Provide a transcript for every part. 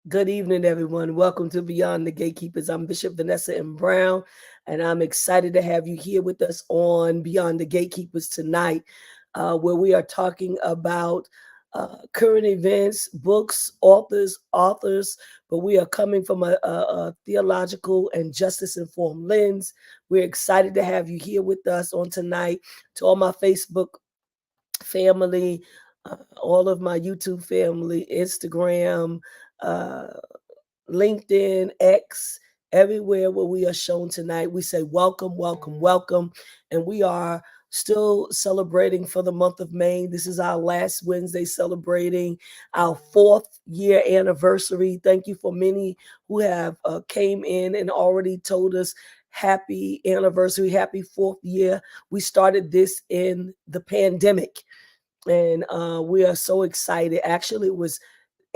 Good evening, everyone. Welcome to Beyond the Gatekeepers. I'm Bishop Vanessa M. Brown, and I'm excited to have you here with us on Beyond the Gatekeepers tonight, where we are talking about current events, books, authors, but we are coming from a theological and justice-informed lens. We're excited to have you here with us on tonight. To all my Facebook family, all of my YouTube family, Instagram, uh, LinkedIn, X, everywhere where we are shown tonight. We say welcome, welcome, welcome. And we are still celebrating for the month of May. This is our last Wednesday celebrating our 4th-year anniversary. Thank you for many who have came in and already told us happy anniversary, happy 4th year. We started this in the pandemic, and we are so excited. Actually, it was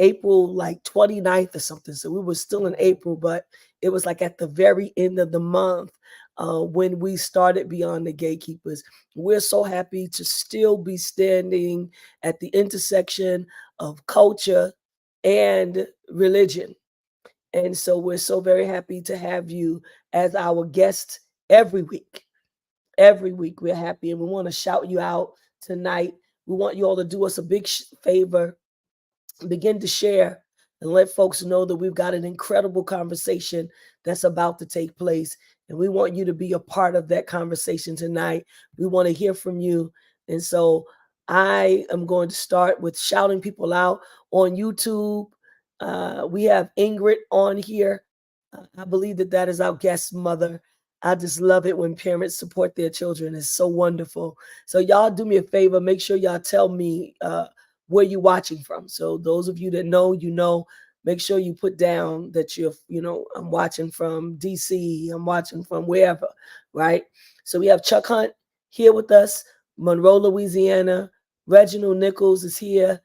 April like 29th or something. So we were still in April, but it was like at the very end of the month when we started Beyond the Gatekeepers. We're so happy to still be standing at the intersection of culture and religion. And so we're so very happy to have you as our guest every week. Every week we're happy, and we want to shout you out tonight. We want you all to do us a big favor, begin to share and let folks know that we've got an incredible conversation that's about to take place. And we want you to be a part of that conversation tonight. We want to hear from you. And so I am going to start with shouting people out on YouTube. We have Ingrid on here. I believe that is our guest mother. I just love it when parents support their children. It's so wonderful. So y'all do me a favor. Make sure y'all tell me where you're watching from. So those of you that know, make sure you put down that I'm watching from DC, I'm watching from wherever, right? So we have Chuck Hunt here with us, Monroe, Louisiana. Reginald Nichols is here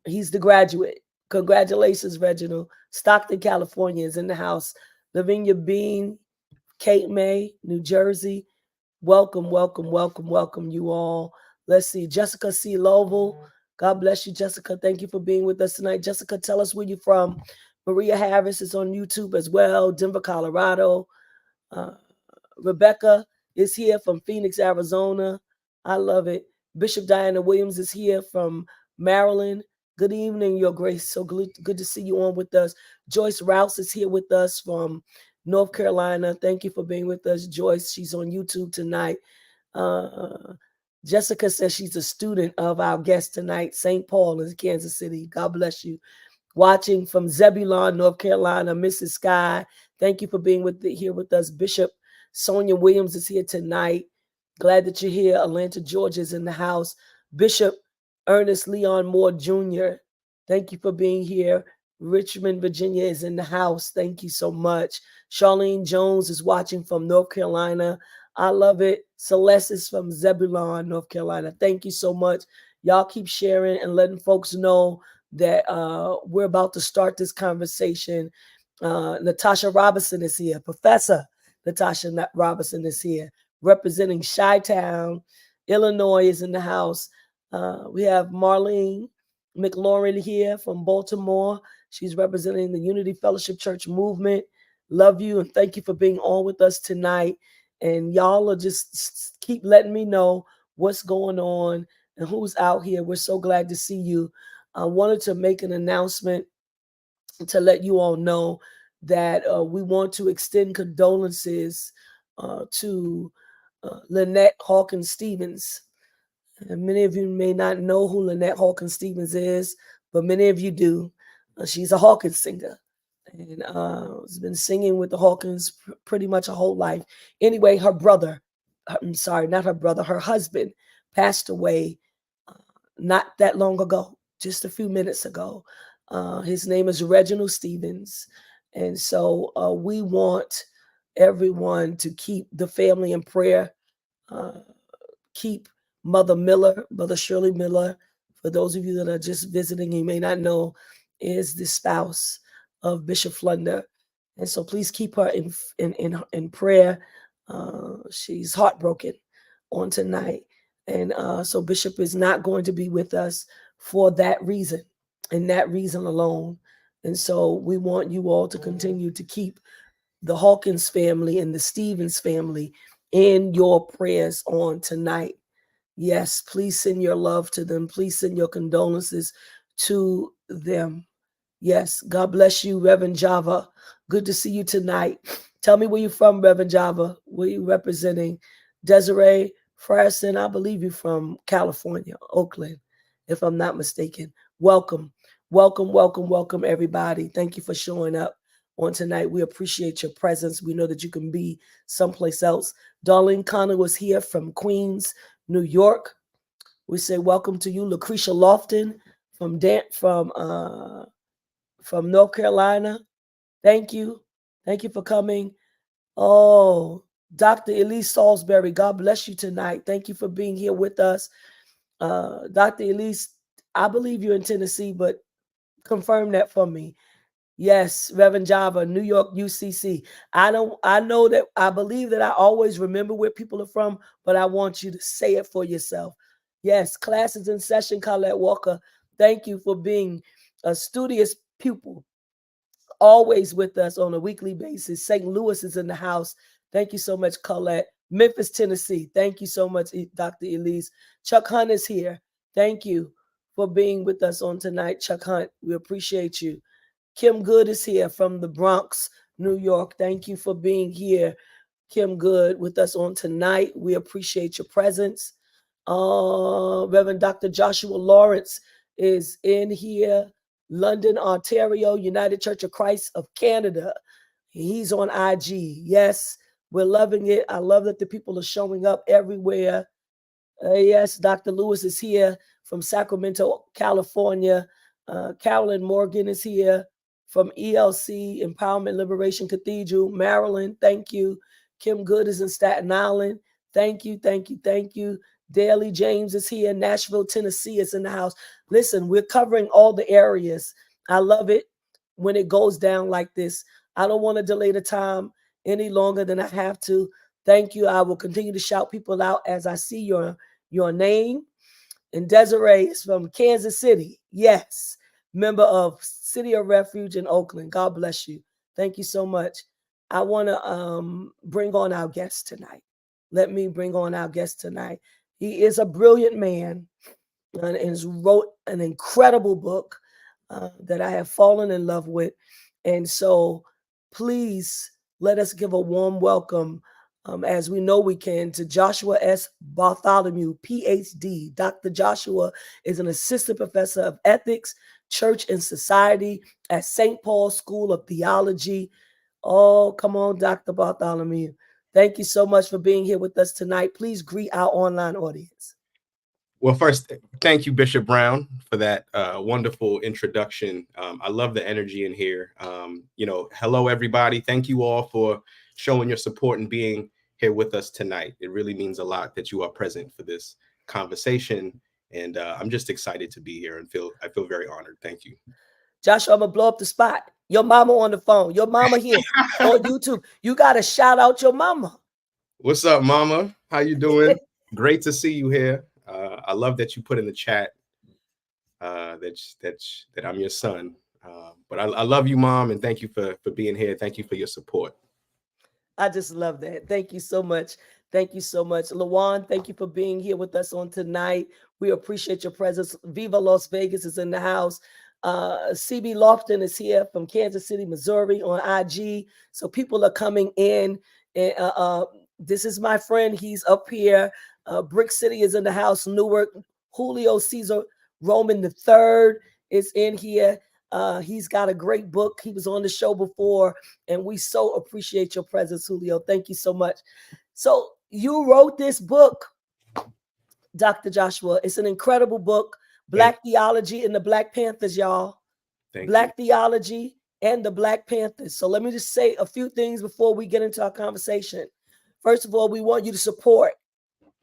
he's the graduate. Congratulations, Reginald. Stockton, California is in the house. Lavinia Bean, Kate May, New Jersey. Welcome, welcome, welcome, welcome you all. Let's see. Jessica C. Lovell. God bless you, Jessica. Thank you for being with us tonight. Jessica, tell us where you're from. Maria Harris is on YouTube as well. Denver, Colorado. Rebecca is here from Phoenix, Arizona. I love it. Bishop Diana Williams is here from Maryland. Good evening, Your Grace. So good to see you on with us. Joyce Rouse is here with us from North Carolina. Thank you for being with us, Joyce. She's on YouTube tonight. Jessica says she's a student of our guest tonight, St. Paul in Kansas City. God bless you. Watching from Zebulon, North Carolina, Mrs. Sky. Thank you for being here with us. Bishop Sonia Williams is here tonight. Glad that you're here. Atlanta, Georgia is in the house. Bishop Ernest Leon Moore Jr., thank you for being here. Richmond, Virginia is in the house. Thank you so much. Charlene Jones is watching from North Carolina. I love it. Celeste is from Zebulon, North Carolina. Thank you so much. Y'all keep sharing and letting folks know that we're about to start this conversation. Natasha Robinson is here. Professor Natasha Robinson is here, representing Chi-Town. Illinois is in the house. We have Marlene McLaurin here from Baltimore. She's representing the Unity Fellowship Church movement. Love you and thank you for being on with us tonight. And y'all are just keep letting me know what's going on and who's out here. We're so glad to see you. I wanted to make an announcement to let you all know that we want to extend condolences to Lynette Hawkins Stevens. And many of you may not know who Lynette Hawkins Stevens is, but many of you do. She's a Hawkins singer and has been singing with the Hawkins pretty much her whole life. Anyway, her husband passed away not that long ago, just a few minutes ago. His name is Reginald Stevens. And so we want everyone to keep the family in prayer. Keep Mother Shirley Miller, for those of you that are just visiting, you may not know, is the spouse of Bishop Flunder. And so please keep her in prayer. She's heartbroken on tonight. And so Bishop is not going to be with us for that reason. and that reason alone. And so we want you all to continue to keep the Hawkins family and the Stevens family in your prayers on tonight. Yes, please send your love to them. Please send your condolences to them. Yes, God bless you, Reverend Java. Good to see you tonight. Tell me where you're from, Reverend Java. Where you representing? Desiree Frierson, I believe you're from California, Oakland, if I'm not mistaken. Welcome, welcome, welcome, welcome, everybody. Thank you for showing up on tonight. We appreciate your presence. We know that you can be someplace else. Darlene Connor was here from Queens, New York. We say welcome to you, Lucretia Lofton from North Carolina. Thank you. Thank you for coming. Oh, Dr. Elise Salisbury, God bless you tonight. Thank you for being here with us. Dr. Elise, I believe you're in Tennessee, but confirm that for me. Yes, Reverend Java, New York, UCC. I know that I believe that I always remember where people are from, but I want you to say it for yourself. Yes, classes in session, Colette Walker. Thank you for being a studious pupil, always with us on a weekly basis. St. Louis is in the house. Thank you so much, Colette. Memphis, Tennessee. Thank you so much, Dr. Elise. Chuck Hunt is here. Thank you for being with us on tonight, Chuck Hunt. We appreciate you. Kim Good is here from the Bronx, New York. Thank you for being here, Kim Good, with us on tonight. We appreciate your presence. Reverend Dr. Joshua Lawrence is in here. London, Ontario, United Church of Christ of Canada. He's on IG. Yes, we're loving it. I love that the people are showing up everywhere. Yes, Dr. Lewis is here from Sacramento, California. Carolyn Morgan is here from ELC, Empowerment Liberation Cathedral, Maryland. Thank you. Kim Good is in Staten Island. Thank you, thank you, thank you. Daly James is here. Nashville, Tennessee is in the house. Listen, we're covering all the areas. I love it when it goes down like this. I don't want to delay the time any longer than I have to. Thank you. I will continue to shout people out as I see your name. And Desiree is from Kansas City. Yes. Member of City of Refuge in Oakland. God bless you. Thank you so much. I want to bring on our guest tonight. Let me bring on our guest tonight. He is a brilliant man and wrote an incredible book that I have fallen in love with. And so please let us give a warm welcome, as we know we can, to Joshua S. Bartholomew, Ph.D. Dr. Joshua is an assistant professor of ethics, church, and society at St. Paul's School of Theology. Oh, come on, Dr. Bartholomew. Thank you so much for being here with us tonight. Please greet our online audience. Well, first, thank you, Bishop Brown, for that wonderful introduction. I love the energy in here. Hello, everybody. Thank you all for showing your support and being here with us tonight. It really means a lot that you are present for this conversation. And I'm just excited to be here and I feel very honored. Thank you. Joshua, I'm going to blow up the spot. Your mama on the phone. Your mama here on YouTube. You got to shout out your mama. What's up, mama? How you doing? Great to see you here. I love that you put in the chat that I'm your son. But I love you, Mom, and thank you for being here. Thank you for your support. I just love that. Thank you so much. Thank you so much. Lawan, thank you for being here with us on tonight. We appreciate your presence. Viva Las Vegas is in the house. CB Lofton is here from Kansas City, Missouri on IG. So people are coming in. And this is my friend. He's up here. Brick City is in the house. Newark. Julio Caesar Roman III is in here. He's got a great book. He was on the show before, and we so appreciate your presence, Julio. Thank you so much. So you wrote this book, Dr. Joshua. It's an incredible book, Black Theology and the Black Panthers, y'all. Black Theology and the Black Panthers. So let me just say a few things before we get into our conversation. First of all, we want you to support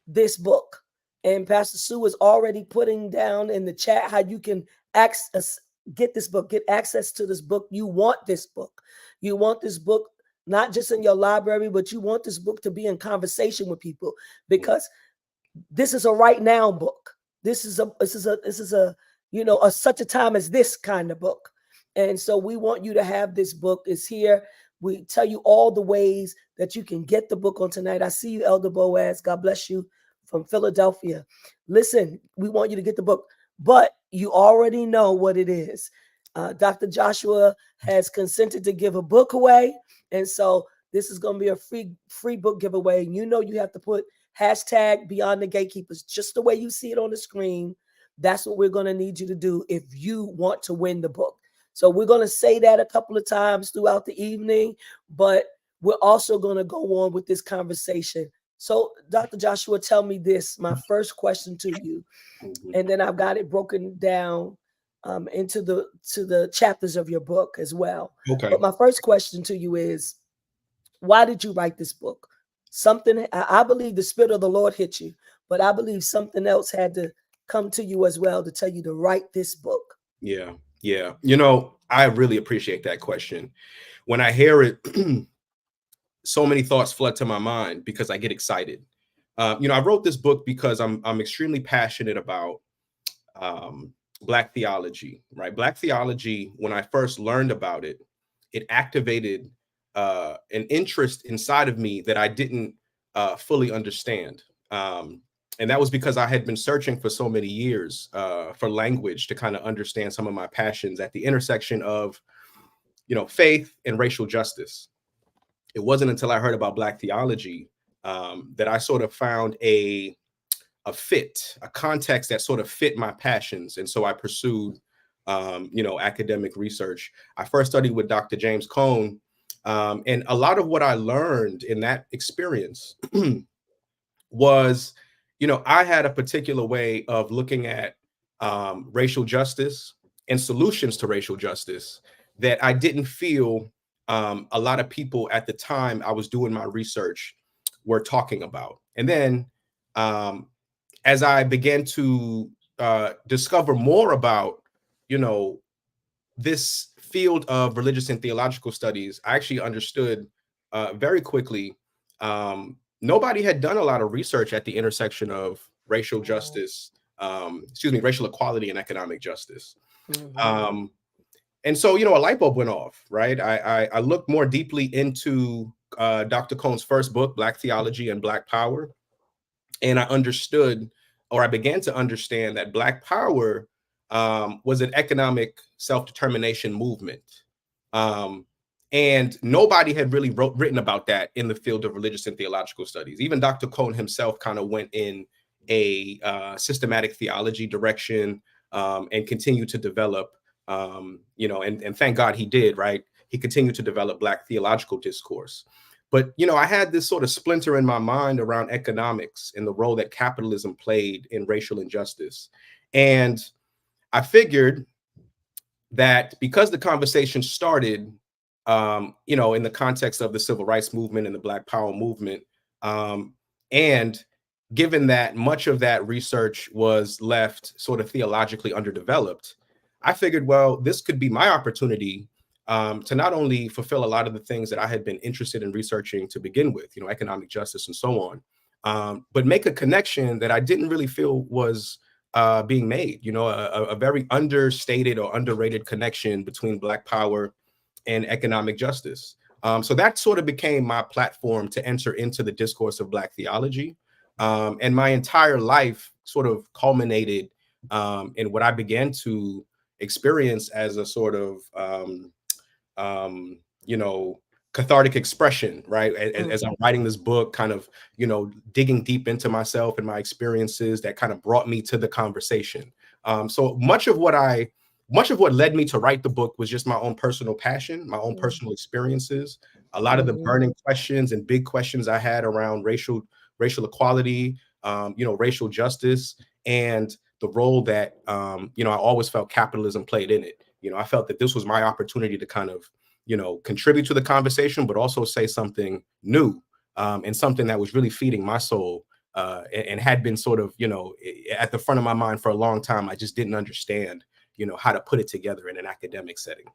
this book. And Pastor Sue is already putting down in the chat how you can get this book, get access to this book. You want this book. You want this book not just in your library, but you want this book to be in conversation with people, because this is a right now book. This is a such a time as this kind of book. And so we want you to have this book. It's here. We tell you all the ways that you can get the book on tonight. I see you, Elder Boaz. God bless you from Philadelphia. Listen, we want you to get the book, but you already know what it is. Dr. Joshua has consented to give a book away. And so this is going to be a free book giveaway. You have to put hashtag Beyond the Gatekeepers, just the way you see it on the screen. That's what we're going to need you to do if you want to win the book. So we're going to say that a couple of times throughout the evening, but we're also going to go on with this conversation. So Dr. Joshua, tell me this, my first question to you, and then I've got it broken down into the chapters of your book as well. Okay. But my first question to you is, why did you write this book? Something, I believe the Spirit of the Lord hit you, but I believe something else had to come to you as well to tell you to write this book. Yeah. I really appreciate that question. When I hear it, so many thoughts flood to my mind because I get excited. I wrote this book because I'm extremely passionate about Black theology, right? Black theology, when I first learned about it, it activated an interest inside of me that I didn't fully understand. And that was because I had been searching for so many years for language to kind of understand some of my passions at the intersection of, faith and racial justice. It wasn't until I heard about Black theology that I sort of found a context that sort of fit my passions. And so I pursued, academic research. I first studied with Dr. James Cone. And a lot of what I learned in that experience was, I had a particular way of looking at racial justice and solutions to racial justice that I didn't feel a lot of people at the time I was doing my research were talking about. And then as I began to discover more about, this field of religious and theological studies, I actually understood very quickly nobody had done a lot of research at the intersection of racial justice, racial equality and economic justice. Mm-hmm. And so, a light bulb went off, right? I looked more deeply into Dr. Cone's first book, Black Theology and Black Power. And I understood, or I began to understand, that Black Power was an economic self-determination movement. And nobody had really written about that in the field of religious and theological studies. Even Dr. Cone himself kind of went in a systematic theology direction and continued to develop, and thank God he did, right? He continued to develop Black theological discourse. But, I had this sort of splinter in my mind around economics and the role that capitalism played in racial injustice. And I figured that because the conversation started, in the context of the civil rights movement and the Black Power movement, and given that much of that research was left sort of theologically underdeveloped, I figured, well, this could be my opportunity to not only fulfill a lot of the things that I had been interested in researching to begin with, economic justice and so on, but make a connection that I didn't really feel was being made, a very understated or underrated connection between Black Power and economic justice. So that sort of became my platform to enter into the discourse of Black theology. And my entire life sort of culminated in what I began to experience as a sort of, cathartic expression, right? As I'm writing this book, kind of, digging deep into myself and my experiences that kind of brought me to the conversation. So much of what led me to write the book was just my own personal passion, my own personal experiences, a lot of the burning questions and big questions I had around racial equality, racial justice, and the role that, I always felt capitalism played in it. I felt that this was my opportunity to kind of, contribute to the conversation, but also say something new and something that was really feeding my soul and had been sort of, at the front of my mind for a long time. I just didn't understand, how to put it together in an academic setting.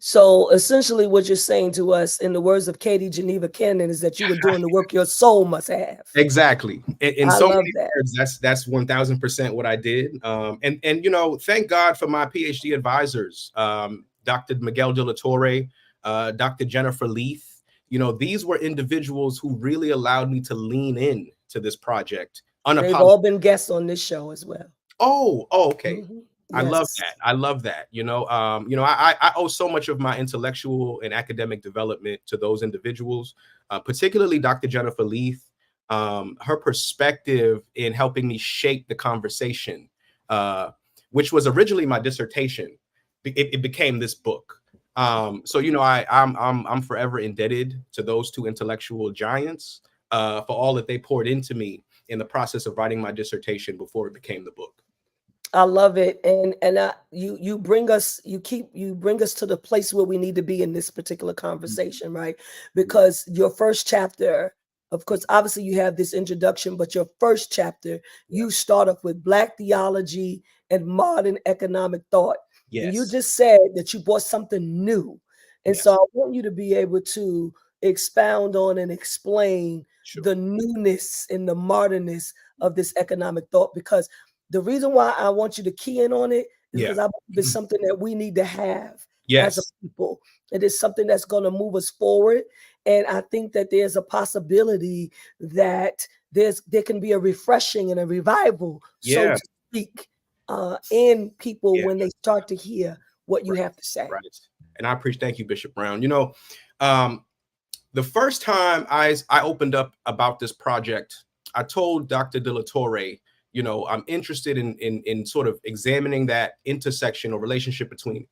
So essentially what you're saying to us, in the words of Katie Geneva Cannon, is that you were doing the work your soul must have. Exactly. In I so love many that. words, that's 1000% what I did. And you know, thank God for my PhD advisors, Dr. Miguel de la Torre, Dr. Jennifer Leith. You know, these were individuals who really allowed me to lean in to this project. They've all been guests on this show as well. Oh, okay. I love Yes. that. I love that. I owe so much of my intellectual and academic development to those individuals, particularly Dr. Jennifer Leith. Her perspective in helping me shape the conversation, which was originally my dissertation, it became this book. So you know, I'm forever indebted to those two intellectual giants for all that they poured into me in the process of writing my dissertation before it became the book. I love it, and you bring us to the place where we need to be in this particular conversation, right? Because your first chapter, of course, obviously you have this introduction, but your first chapter, you start off with Black theology and modern economic thought. Yes. And you just said that you brought something new, and Yes. so I want you to be able to expound on and explain the newness and the modernness of this economic thought, because the reason why I want you to key in on it is because I believe it's something that we need to have as a people. It is something that's going to move us forward. And I think that there's a possibility that there can be a refreshing and a revival, so to speak, in people when they start to hear what you have to say. Right. And I appreciate, thank you, Bishop Brown. You know, the first time I opened up about this project, I told Dr. de la Torre, you know, I'm interested in sort of examining that intersection or relationship between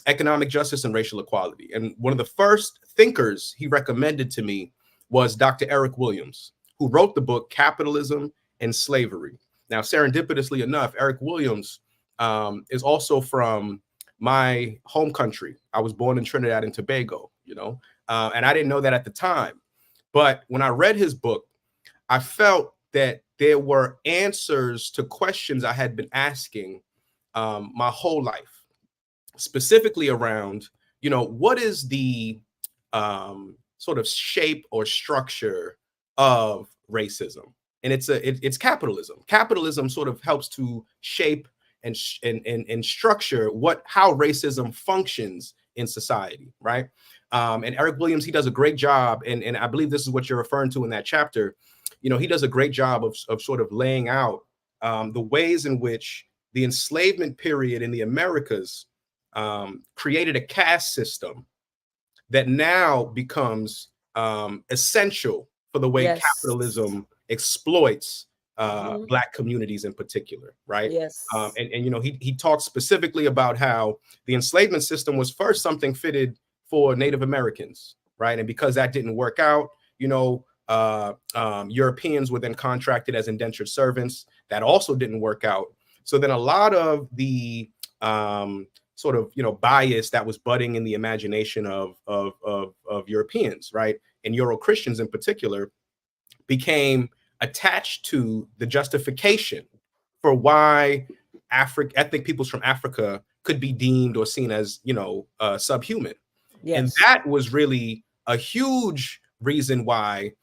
economic justice and racial equality. And one of the first thinkers he recommended to me was Dr. Eric Williams, who wrote the book Capitalism and Slavery. Now, serendipitously enough, Eric Williams is also from my home country. I was born in Trinidad and Tobago, you know, and I didn't know that at the time. But when I read his book, I felt that there were answers to questions I had been asking my whole life, specifically around, you know, what is the sort of shape or structure of racism? And it's capitalism. Capitalism sort of helps to shape and structure how racism functions in society, right? And Eric Williams, he does a great job, and I believe this is what you're referring to in that chapter. You know, he does a great job of sort of laying out the ways in which the enslavement period in the Americas created a caste system that now becomes essential for the way capitalism exploits Black communities in particular, right? Yes. And you know, he talks specifically about how the enslavement system was first something fitted for Native Americans, right? And because that didn't work out, you know, Europeans were then contracted as indentured servants. That also didn't work out. So then a lot of the sort of, you know, bias that was budding in the imagination of Europeans, right, and Euro Christians in particular, became attached to the justification for why ethnic peoples from Africa could be deemed or seen as, you know, subhuman. Yes. And that was really a huge reason why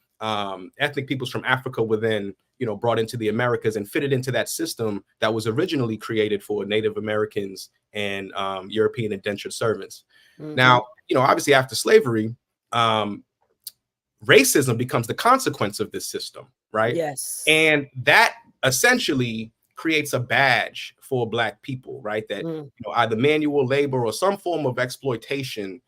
ethnic peoples from Africa were then, you know, brought into the Americas and fitted into that system that was originally created for Native Americans and European indentured servants. Now, you know, obviously after slavery, racism becomes the consequence of this system, right? Yes. And that essentially creates a badge for Black people, right? That you know, either manual labor or some form of exploitation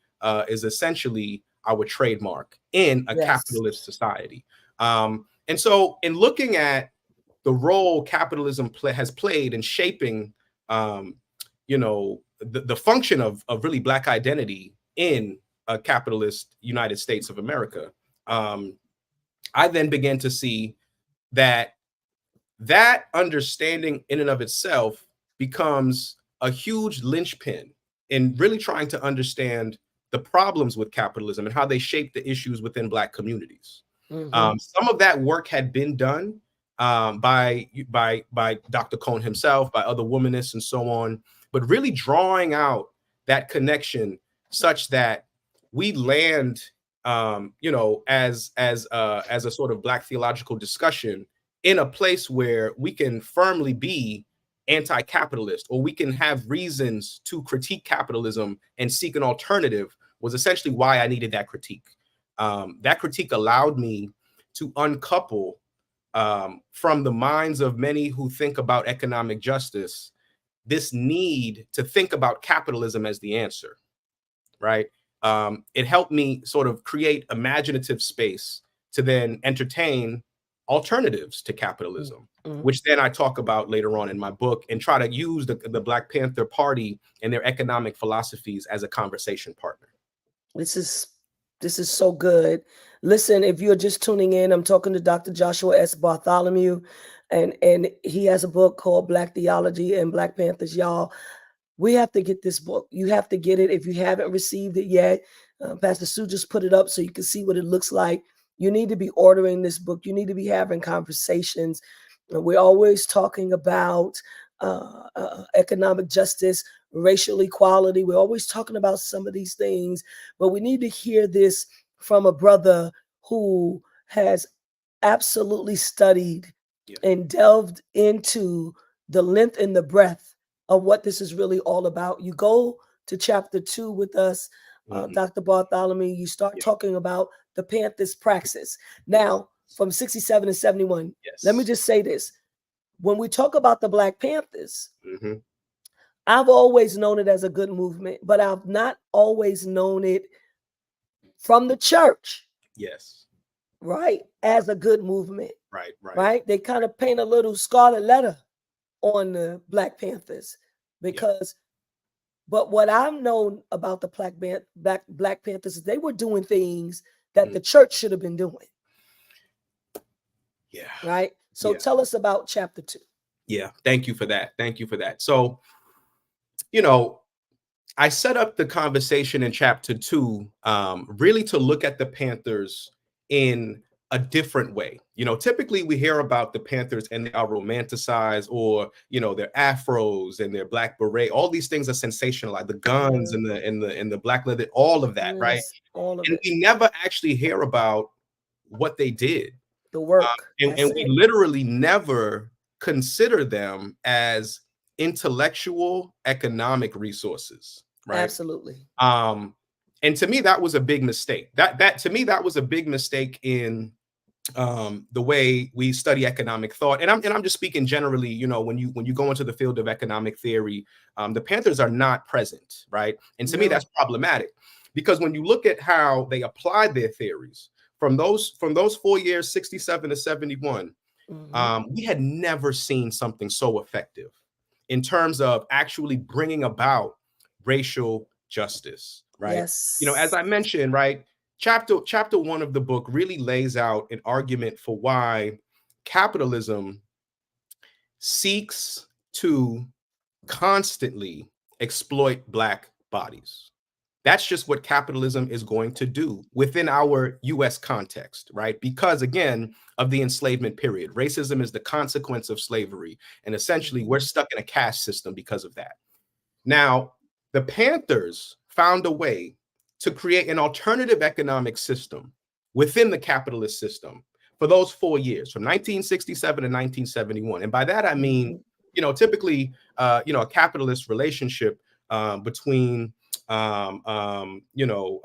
is essentially our trademark in a capitalist society. And so in looking at the role capitalism has played in shaping, you know, the function of really Black identity in a capitalist United States of America, I then began to see that understanding in and of itself becomes a huge linchpin in really trying to understand the problems with capitalism and how they shape the issues within Black communities. Some of that work had been done by Dr. Cone himself, by other womanists and so on, but really drawing out that connection such that we land, you know, as a sort of Black theological discussion in a place where we can firmly be anti-capitalist, or we can have reasons to critique capitalism and seek an alternative, was essentially why I needed that critique. That critique allowed me to uncouple from the minds of many who think about economic justice this need to think about capitalism as the answer, right? It helped me sort of create imaginative space to then entertain alternatives to capitalism, which then I talk about later on in my book, and try to use the Black Panther Party and their economic philosophies as a conversation partner. This is so good. Listen, if you're just tuning in, I'm talking to Dr. Joshua S. Bartholomew, and he has a book called Black Theology and Black Panthers. Y'all, we have to get this book. You have to get it if you haven't received it yet. Pastor Sue just put it up so you can see what it looks like. You need to be ordering this book. You need to be having conversations. We're always talking about economic justice, racial equality. We're always talking about some of these things, but we need to hear this from a brother who has absolutely studied and delved into the length and the breadth of what this is really all about. You go to chapter 2 with us, Dr. Bartholomew, you start talking about the Panthers praxis. Now, from 67 to 71, let me just say this. When we talk about the Black Panthers, I've always known it as a good movement, but I've not always known it from the church. Right? As a good movement. Right? They kind of paint a little scarlet letter on the Black Panthers because, but what I've known about the Black Panthers is they were doing things that the church should have been doing. Right? So tell us about chapter 2. Thank you for that. Thank you for that. So, you know, I set up the conversation in chapter 2 really to look at the Panthers in a different way. You know, typically we hear about the Panthers and they are romanticized, or, you know, their afros and their black beret. All these things are sensationalized. The guns and the black leather, all of that, right? All of and it. we never actually hear about what they did. The work. And we literally never consider them as intellectual economic resources, right? Absolutely. And to me, that was a big mistake. That to me, that was a big mistake in the way we study economic thought. And I'm just speaking generally, you know, when you go into the field of economic theory, the Panthers are not present, right? And to me, that's problematic, because when you look at how they applied their theories from those 4 years, 67 to 71, we had never seen something so effective in terms of actually bringing about racial justice, right? You know, as I mentioned, right, chapter 1 of the book really lays out an argument for why capitalism seeks to constantly exploit Black bodies. That's just what capitalism is going to do within our US context, right? Because again, of the enslavement period, racism is the consequence of slavery. And essentially we're stuck in a caste system because of that. Now, the Panthers found a way to create an alternative economic system within the capitalist system for those 4 years, from 1967 to 1971. And by that, I mean, you know, typically, you know, a capitalist relationship between, you know,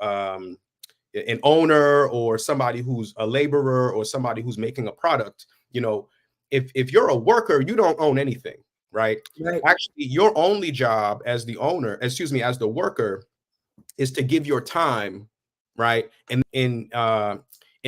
an owner or somebody who's a laborer or somebody who's making a product. You know, if you're a worker, you don't own anything, right? Actually, your only job as the owner, excuse me, as the worker, is to give your time, right? And in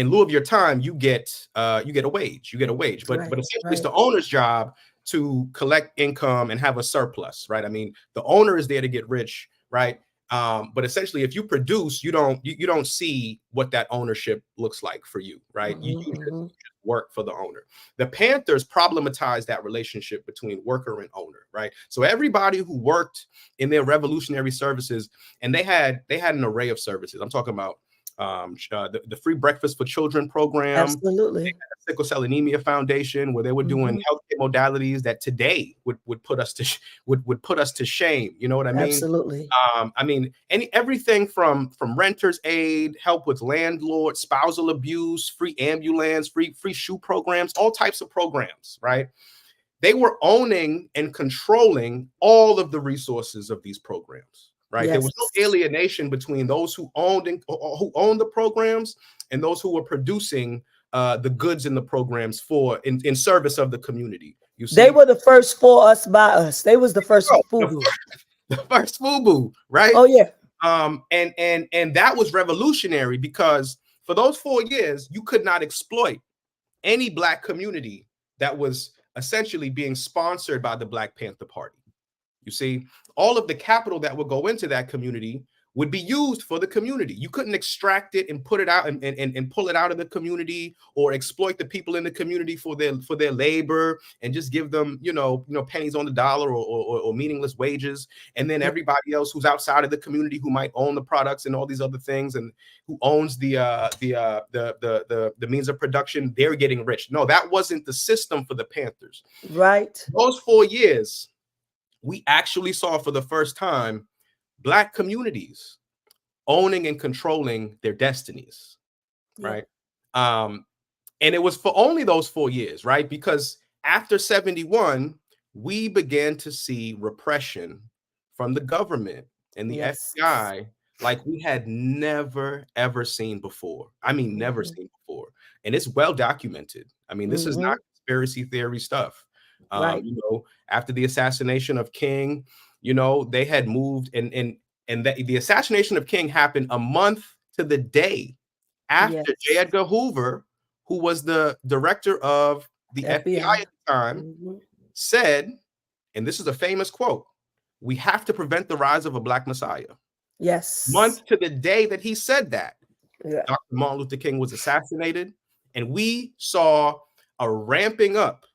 lieu of your time, you get a wage. You get a wage, but essentially it's the owner's job to collect income and have a surplus, right? I mean, the owner is there to get rich, right? But essentially, if you produce, you don't see what that ownership looks like for you, right? You just work for the owner. The Panthers problematized that relationship between worker and owner, right? So everybody who worked in their revolutionary services, and they had an array of services. I'm talking about the free breakfast for children program, Absolutely. Sickle Cell Anemia Foundation, where they were doing healthcare modalities that today would put us to would put us to shame. You know what I mean? Absolutely. I mean, everything from renters aid, help with landlord, spousal abuse, free ambulance, free shoe programs, all types of programs, right? They were owning and controlling all of the resources of these programs, right? There Yes. was no alienation between those who owned the programs and those who were producing the goods in the programs in service of the community. You see, They were the first for us by us. They was the first FUBU. The first FUBU, right? Oh yeah. And that was revolutionary because for those 4 years, you could not exploit any Black community that was essentially being sponsored by the Black Panther Party. You see, all of the capital that would go into that community would be used for the community. You couldn't extract it and put it out and pull it out of the community, or exploit the people in the community for their labor and just give them, pennies on the dollar or meaningless wages. And then everybody else who's outside of the community, who might own the products and all these other things, and who owns the means of production, they're getting rich. No, that wasn't the system for the Panthers. Right. Those 4 years, we actually saw for the first time Black communities owning and controlling their destinies, right? And it was for only those 4 years, right? Because after 71, we began to see repression from the government and the FBI like we had never, ever seen before. I mean, never seen before. And it's well documented. I mean, this is not conspiracy theory stuff. Right. After the assassination of King, they had moved and the assassination of King happened a month to the day after J. Edgar Hoover, who was the director of the FBI at the time, said, and this is a famous quote, "We have to prevent the rise of a Black Messiah." Yes. Month to the day that he said that, Dr. Martin Luther King was assassinated, and we saw a ramping up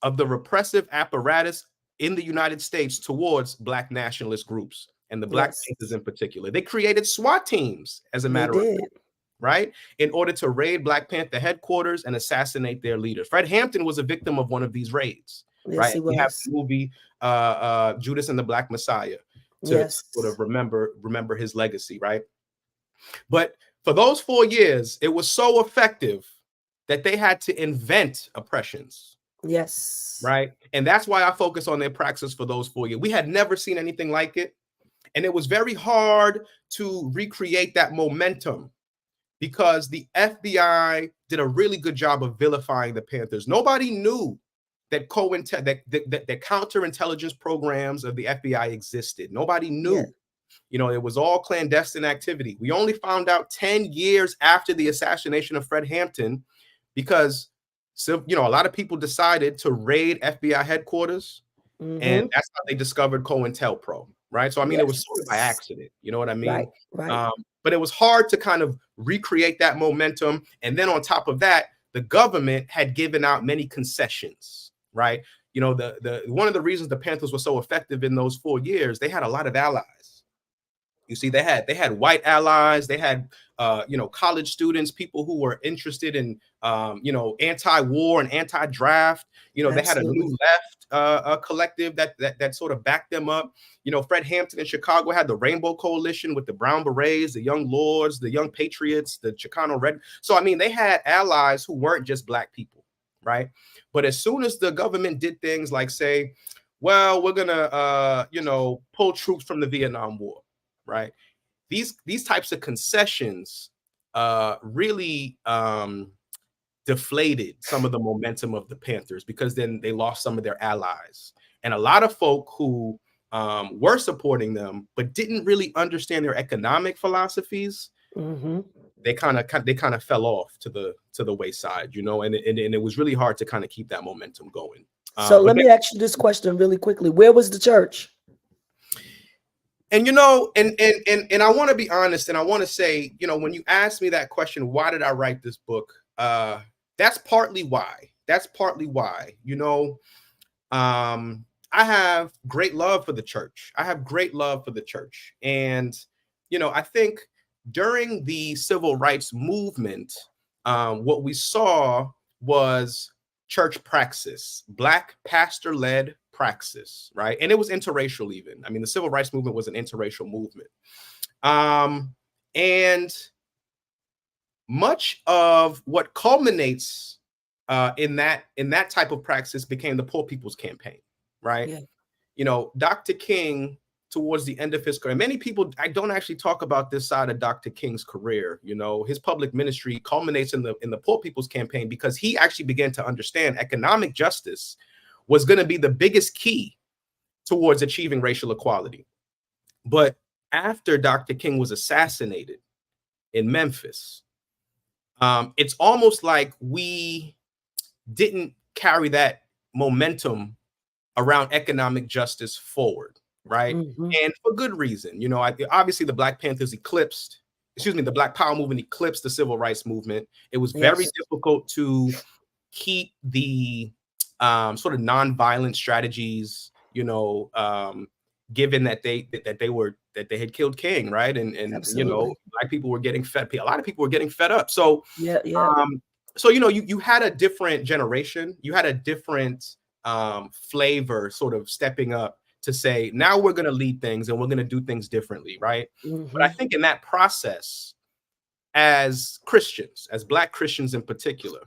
of the repressive apparatus in the United States towards Black nationalist groups and the Black Panthers in particular. They created SWAT teams, as a matter of fact, right, in order to raid Black Panther headquarters and assassinate their leaders. Fred Hampton was a victim of one of these raids, right? We have the movie Judas and the Black Messiah to sort of remember his legacy, right? But for those 4 years, it was so effective that they had to invent oppressions. Yes. Right. And that's why I focus on their praxis for those 4 years. We had never seen anything like it. And it was very hard to recreate that momentum because the FBI did a really good job of vilifying the Panthers. Nobody knew that that counterintelligence programs of the FBI existed. Nobody knew. It was all clandestine activity. We only found out 10 years after the assassination of Fred Hampton because a lot of people decided to raid FBI headquarters, and that's how they discovered COINTELPRO, right? So, I mean, it was sort of by accident, you know what I mean? Right. But it was hard to kind of recreate that momentum. And then on top of that, the government had given out many concessions, right? The one of the reasons the Panthers were so effective in those 4 years, they had a lot of allies. You see, they had white allies, they had college students, people who were interested in anti-war and anti-draft. They had a new left collective that sort of backed them up. Fred Hampton in Chicago had the Rainbow Coalition with the Brown Berets, the Young Lords, the Young Patriots, the Chicano Red. So I mean, they had allies who weren't just Black people, right? But as soon as the government did things like say, well, we're gonna pull troops from the Vietnam War, right? These types of concessions really deflated some of the momentum of the Panthers because then they lost some of their allies. And a lot of folk who were supporting them but didn't really understand their economic philosophies, they kind of fell off to the wayside, and it was really hard to kind of keep that momentum going. So let me ask you this question really quickly. Where was the church? And and I want to be honest, and I want to say, when you ask me that question, why did I write this book? That's partly why. I have great love for the church. And I think during the civil rights movement, what we saw was church praxis, Black pastor-led praxis, right? And it was interracial even. I mean, the civil rights movement was an interracial movement. And much of what culminates in that type of praxis became the Poor People's Campaign, right? Yeah. You know, Dr. King, towards the end of his career, many people, I don't actually talk about this side of Dr. King's career. You know, his public ministry culminates in the Poor People's Campaign because he actually began to understand economic justice was going to be the biggest key towards achieving racial equality. But after Dr. King was assassinated in Memphis, it's almost like we didn't carry that momentum around economic justice forward, right? And for good reason. You know, obviously the Black Panthers the Black Power movement eclipsed the civil rights movement. It was very difficult to keep the sort of nonviolent strategies, you know, given that they had killed King, right? And you know, Black people were getting a lot of people were getting fed up. So so you know, you had a different generation, you had a different flavor sort of stepping up to say, now we're going to lead things and we're going to do things differently, right? But I think in that process, as Christians, as Black Christians in particular,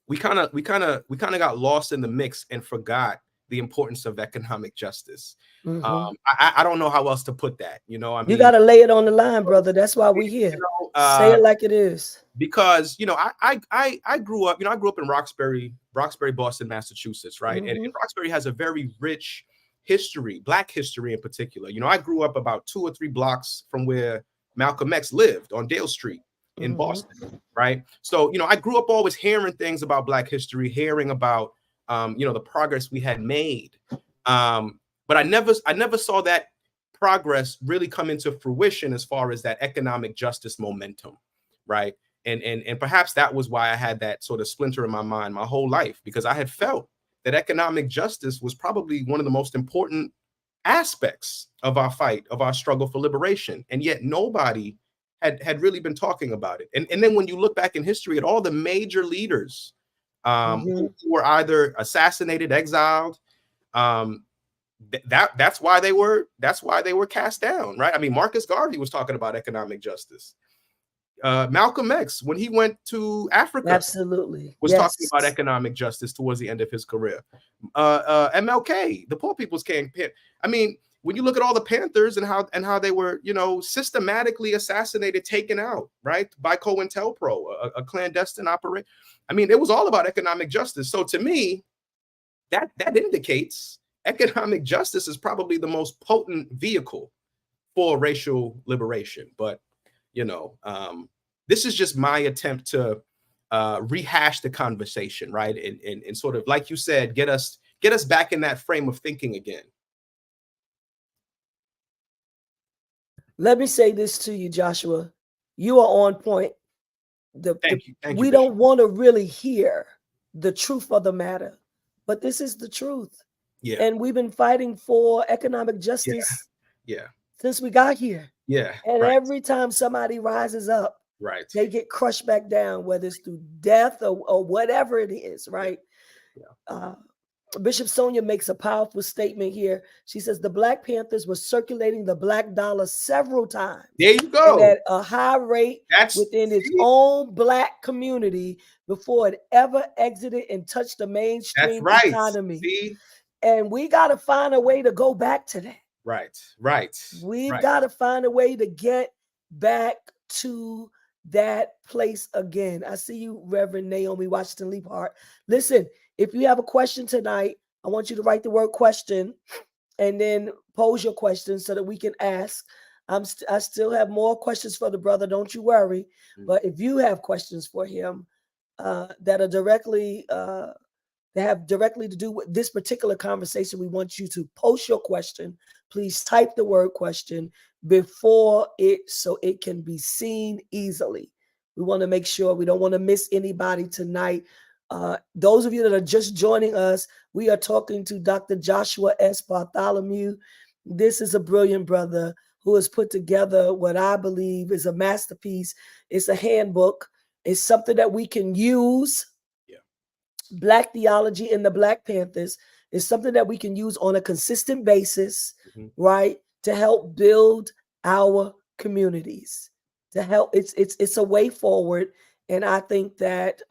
we kind of got lost in the mix and forgot the importance of economic justice. I don't know how else to put that. You know, I mean, you got to lay it on the line, brother. That's why we're here. You know, say it like it is. Because, you know, I grew up, you know, I grew up in Roxbury, Boston, Massachusetts, right? And Roxbury has a very rich history, Black history in particular. You know, I grew up about 2 or 3 blocks from where Malcolm X lived on Dale Street in Boston, right? So, you know, I grew up always hearing things about Black history, hearing about, you know, the progress we had made. But I never saw that progress really come into fruition as far as that economic justice momentum, right? And perhaps that was why I had that sort of splinter in my mind my whole life, because I had felt that economic justice was probably one of the most important aspects of our fight, of our struggle for liberation. And yet nobody had really been talking about it. And then when you look back in history at all the major leaders who were either assassinated, exiled, that's why they were cast down, right? I mean, Marcus Garvey was talking about economic justice. Malcolm X, when he went to Africa, was talking about economic justice towards the end of his career. MLK, the Poor People's Campaign. I mean, when you look at all the Panthers and how they were, you know, systematically assassinated, taken out, right, by COINTELPRO, a clandestine operation. I mean, it was all about economic justice. So to me, that indicates economic justice is probably the most potent vehicle for racial liberation. But you know, this is just my attempt to rehash the conversation, right? And sort of, like you said, get us back in that frame of thinking again. Let me say this to you, Joshua. You are on point. Thank you, we don't want to really hear the truth of the matter, but this is the truth. Yeah. And we've been fighting for economic justice since we got here. Yeah. And every time somebody rises up, they get crushed back down, whether it's through death or whatever it is, right? Yeah. Bishop Sonia makes a powerful statement here. She says the Black Panthers were circulating the black dollar several times. There you go. And at a high rate within its own Black community before it ever exited and touched the mainstream economy. And we got to find a way to go back to that. Right. We've got to find a way to get back to that place again. I see you, Reverend Naomi Washington Leaphart. Listen, if you have a question tonight, I want you to write the word question and then pose your question so that we can ask. I still have more questions for the brother, don't you worry. But if you have questions for him that are directly that have directly to do with this particular conversation, we want you to post your question. Please type the word question before it so it can be seen easily. We want to make sure we don't want to miss anybody tonight. Those of you that are just joining us, we are talking to Dr. Joshua S. Bartholomew. This is a brilliant brother who has put together what I believe is a masterpiece. It's a handbook. It's something that we can use. Yeah. Black theology and the Black Panthers is something that we can use on a consistent basis, right, to help build our communities. To help, it's a way forward, and I think that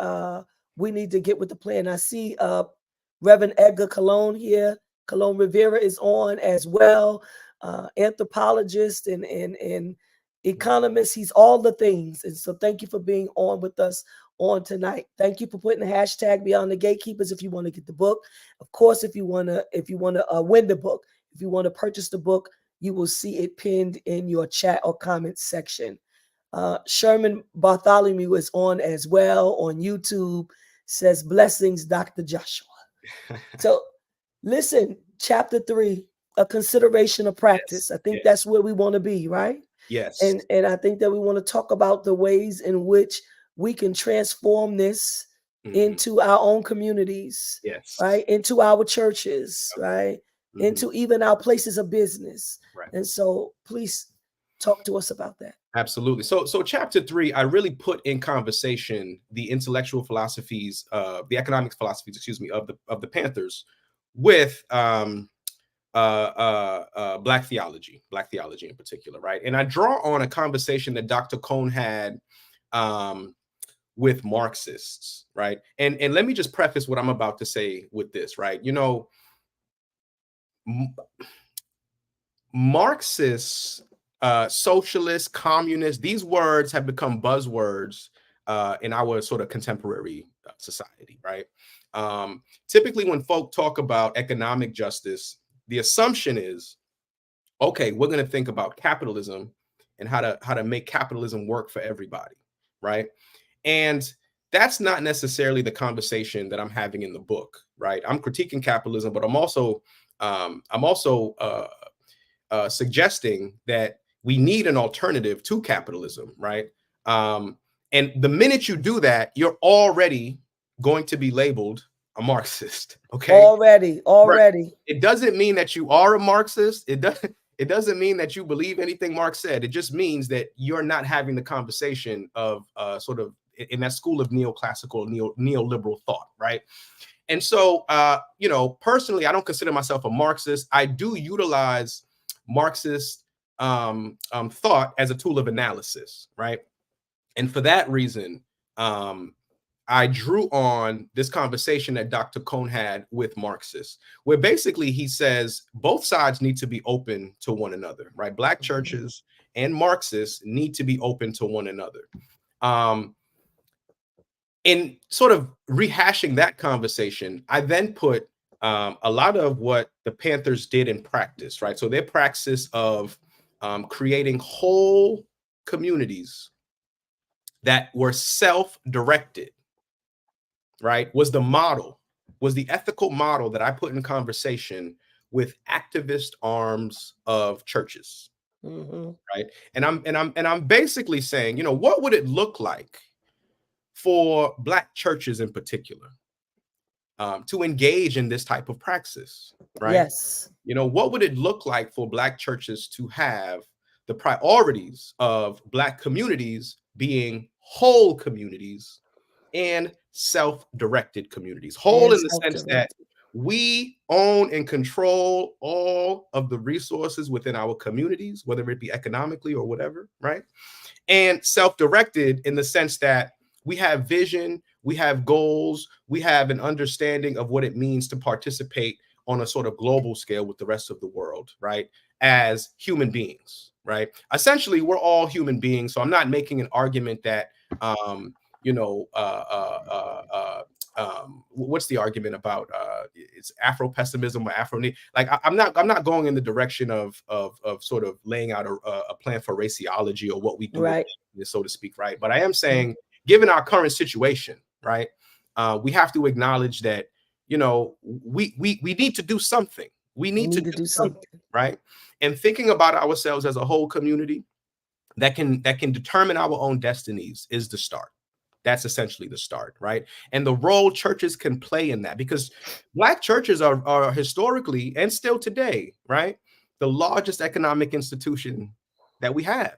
we need to get with the plan. I see Reverend Edgar Colon here. Colon Rivera is on as well. Anthropologist and economist. He's all the things. And so thank you for being on with us on tonight. Thank you for putting the hashtag Beyond the Gatekeepers if you want to get the book. Of course, if you want to win the book, if you want to purchase the book, you will see it pinned in your chat or comment section. Sherman Bartholomew is on as well on YouTube. Says blessings, Dr. Joshua. So listen, chapter 3, a consideration of practice. Yes. I think that's where we want to be, right? Yes. And I think that we want to talk about the ways in which we can transform this into our own communities, yes, right? Into our churches, right? Into even our places of business. Right. And so please talk to us about that. Absolutely. So chapter 3, I really put in conversation the intellectual philosophies, the economics philosophies, excuse me, of the Panthers with Black theology in particular, right? And I draw on a conversation that Dr. Cone had with Marxists, right? And let me just preface what I'm about to say with this, right? You know, Marxists, socialists, communists, these words have become buzzwords in our sort of contemporary society, right? Typically, when folk talk about economic justice, the assumption is, okay, we're going to think about capitalism and how to make capitalism work for everybody, right? And that's not necessarily the conversation that I'm having in the book, right? I'm critiquing capitalism, but I'm also suggesting that we need an alternative to capitalism, right? And the minute you do that, you're already going to be labeled a Marxist. Okay, already. Right. It doesn't mean that you are a Marxist. It doesn't mean that you believe anything Marx said. It just means that you're not having the conversation of sort of in that school of neoclassical, neoliberal thought, right? And so, you know, personally, I don't consider myself a Marxist. I do utilize Marxist thought as a tool of analysis, right? And for that reason, I drew on this conversation that Dr. Cone had with Marxists, where basically he says both sides need to be open to one another, right? Black churches and Marxists need to be open to one another. In sort of rehashing that conversation, I then put a lot of what the Panthers did in practice, right? So their praxis of creating whole communities that were self-directed, right, was the model, was the ethical model that I put in conversation with activist arms of churches, right? And I'm basically saying, you know, what would it look like for Black churches in particular to engage in this type of praxis, right? Yes. You know, what would it look like for Black churches to have the priorities of Black communities being whole communities and self-directed communities? Whole in the sense that we own and control all of the resources within our communities, whether it be economically or whatever, right? And self-directed in the sense that we have vision, we have goals, we have an understanding of what it means to participate on a sort of global scale with the rest of the world, right? As human beings, right? Essentially, we're all human beings. So I'm not making an argument that, you know, what's the argument about it's Afro pessimism or Afro need? Like I'm not going in the direction of sort of laying out a plan for raciology or what we do, right, so to speak, right? But I am saying, given our current situation, right, we have to acknowledge that, you know, we need to do something. We need to do something, right? And thinking about ourselves as a whole community that can determine our own destinies is the start. That's essentially the start, right? And the role churches can play in that, because Black churches are historically and still today, right, the largest economic institution that we have,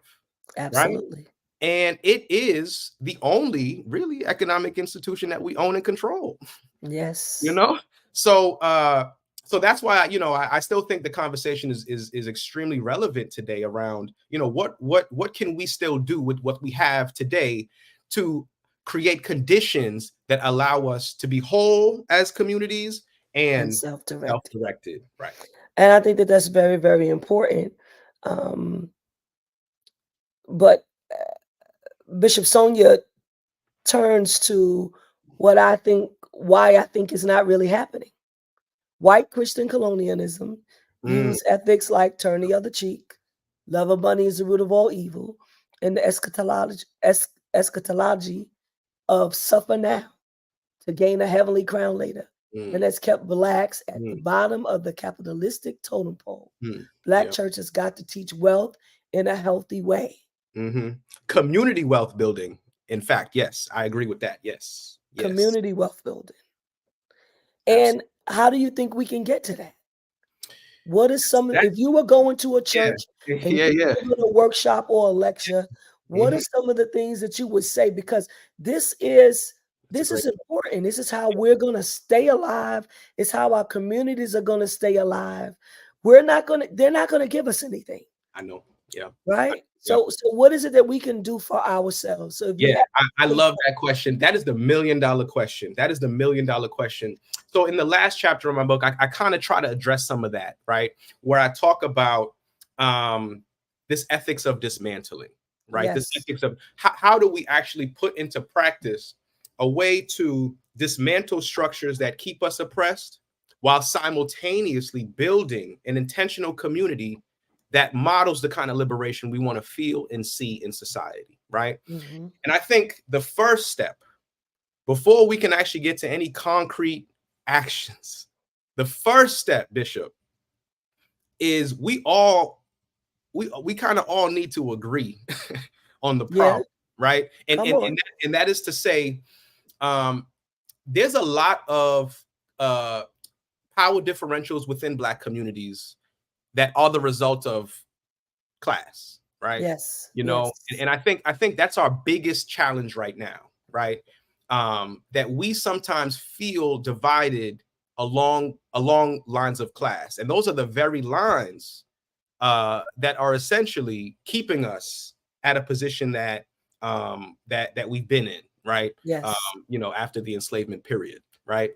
right? Absolutely. And it is the only really economic institution that we own and control. Yes. You know, so so that's why I still think the conversation is extremely relevant today around what can we still do with what we have today to create conditions that allow us to be whole as communities And and self-directed. self-directed, right? And I think that that's very, very important. But Bishop Sonia turns to why I think is not really happening. White Christian colonialism use ethics like turn the other cheek, love of money is the root of all evil, and the eschatology of suffer now to gain a heavenly crown later. And that's kept blacks at the bottom of the capitalistic totem pole. Black churches got to teach wealth in a healthy way. Community wealth building. In fact, yes, I agree with that. Yes. Community wealth building. And how do you think we can get to that? What is if you were going to a church and you were doing a workshop or a lecture, what are some of the things that you would say? Because this is important. This is how we're going to stay alive. It's how our communities are going to stay alive. They're not going to give us anything. I know. Yeah. Right. So what is it that we can do for ourselves? So I love that question. That is the $1 million question. That is the $1 million question. So in the last chapter of my book, I kind of try to address some of that, right? Where I talk about this ethics of dismantling, right? Yes. This ethics of how do we actually put into practice a way to dismantle structures that keep us oppressed while simultaneously building an intentional community that models the kind of liberation we want to feel and see in society, right? And I think the first step, before we can actually get to any concrete actions, the first step, Bishop, is we kind of all need to agree on the problem, right? And that is to say, there's a lot of power differentials within Black communities that are the result of class, right? Yes. And I think that's our biggest challenge right now, right? That we sometimes feel divided along lines of class, and those are the very lines that are essentially keeping us at a position that that we've been in, right? Yes. After the enslavement period, right?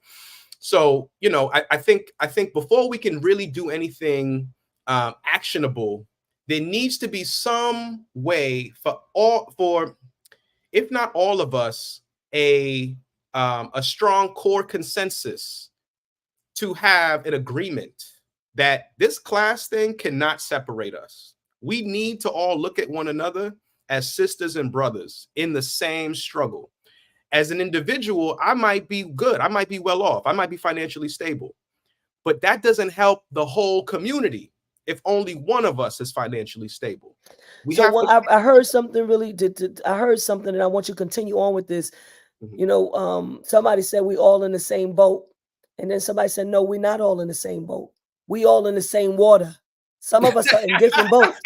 So, I think before we can really do anything actionable, there needs to be some way for if not all of us, a strong core consensus to have an agreement that this class thing cannot separate us. We need to all look at one another as sisters and brothers in the same struggle. As an individual, I might be good. I might be well off. I might be financially stable. But that doesn't help the whole community if only one of us is financially stable. I heard something really. I heard something, and I want you to continue on with this. Somebody said we all in the same boat, and then somebody said, no, we're not all in the same boat. We all in the same water. Some of us are in different boats.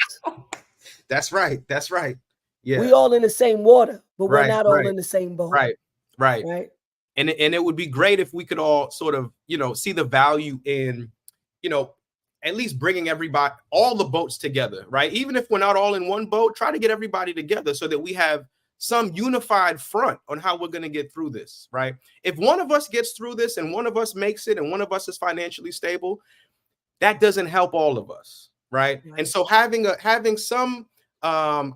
That's right. That's right. Yeah. We all in the same water, but we're not all in the same boat. Right. And it would be great if we could all sort of, see the value in, at least bringing all the boats together, right? Even if we're not all in one boat, try to get everybody together so that we have some unified front on how we're going to get through this, right? If one of us gets through this and one of us makes it and one of us is financially stable, that doesn't help all of us, right? And so having some